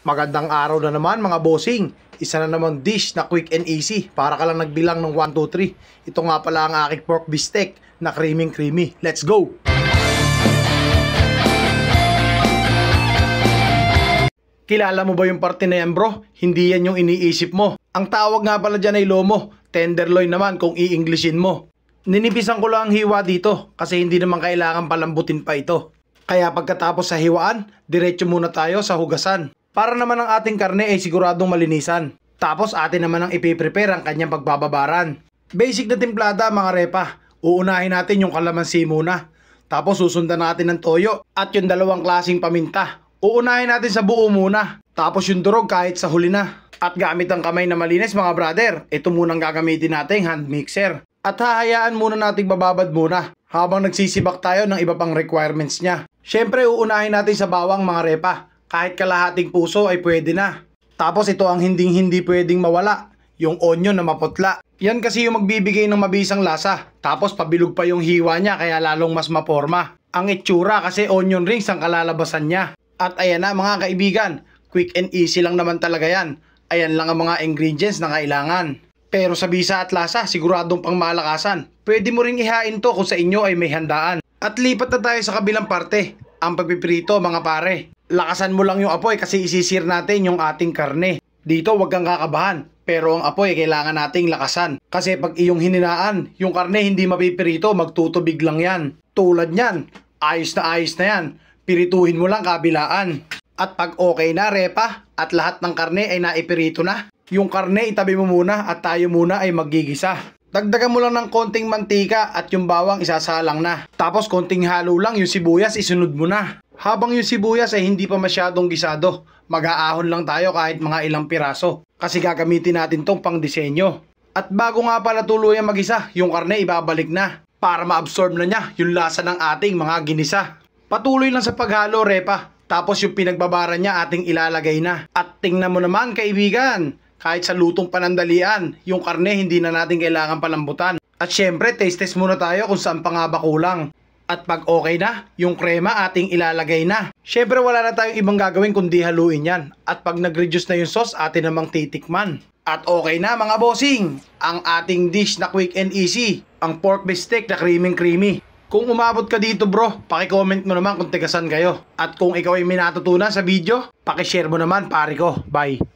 Magandang araw na naman mga bossing. Isa na namang dish na quick and easy. Para ka lang nagbilang ng 1, 2, 3. Ito nga pala ang aking pork bistek na creamy. Let's go! Kilala mo ba yung parte na yan bro? Hindi yan yung iniisip mo. Ang tawag nga pala dyan ay lomo. Tenderloin naman kung i-Englishin mo. Ninipisan ko lang ang hiwa dito kasi hindi naman kailangan palambutin pa ito. Kaya pagkatapos sa hiwaan, diretso muna tayo sa hugasan. Para naman ang ating karne ay siguradong malinisan. Tapos atin naman ang ipiprepare ang kanyang pagbababaran. Basic na timplada mga repa. Uunahin natin yung kalamansi muna. Tapos susundan natin ng toyo at yung dalawang klaseng paminta. Uunahin natin sa buo muna. Tapos yung durog kahit sa huli na. At gamit ang kamay na malinis mga brother. Ito munang gagamitin nating hand mixer. At hahayaan muna nating bababad muna habang nagsisibak tayo ng iba pang requirements niya. Syempre uunahin natin sa bawang mga repa. Kahit kalahating puso ay pwede na. Tapos ito ang hindi pwedeng mawala. Yung onion na maputla. Yan kasi yung magbibigay ng mabisang lasa. Tapos pabilog pa yung hiwa niya kaya lalong mas maporma. Ang itsura kasi onion rings ang kalalabasan niya. At ayan na mga kaibigan. Quick and easy lang naman talaga yan. Ayan lang ang mga ingredients na kailangan. Pero sa bisa at lasa siguradong pang malakasan. Pwede mo ring ihain to kung sa inyo ay may handaan. At lipat na tayo sa kabilang parte. Ang pagpiprito mga pare. Lakasan mo lang yung apoy kasi isisir natin yung ating karne. Dito wag kang kakabahan, pero ang apoy kailangan nating lakasan. Kasi pag iyong hininaan, yung karne hindi mapipirito, magtutubig lang yan. Tulad nyan, ayos na yan. Pirituhin mo lang kabilaan. At pag okay na repa, at lahat ng karne ay naipirito na, yung karne itabi mo muna at tayo muna ay maggigisa. Dagdagan mo lang ng konting mantika at yung bawang isasalang na. Tapos konting halo lang, yung sibuyas isunod mo na. Habang yung sibuyas ay hindi pa masyadong gisado, mag-aahon lang tayo kahit mga ilang piraso. Kasi gagamitin natin tong pang disenyo. At bago nga pala tuluyang magisa, yung karne ibabalik na. Para ma-absorb na niya yung lasa ng ating mga ginisa. Patuloy lang sa paghalo repa. Tapos yung pinagbabaran niya ating ilalagay na. At tingnan mo naman kaibigan. Kahit sa lutong panandalian, yung karne hindi na natin kailangan palambutan. At syempre, taste test muna tayo kung saan pa nga ba kulang. At pag okay na, yung krema ating ilalagay na. Syempre wala na tayong ibang gagawin kundi haluin yan. At pag nag-reduce na yung sauce, atin namang titikman. At okay na mga bossing, ang ating dish na quick and easy, ang pork bistek na creamy. Kung umabot ka dito bro, paki-comment mo naman kung tigasan kayo. At kung ikaw ay may natutunan sa video, paki-share mo naman pare ko. Bye!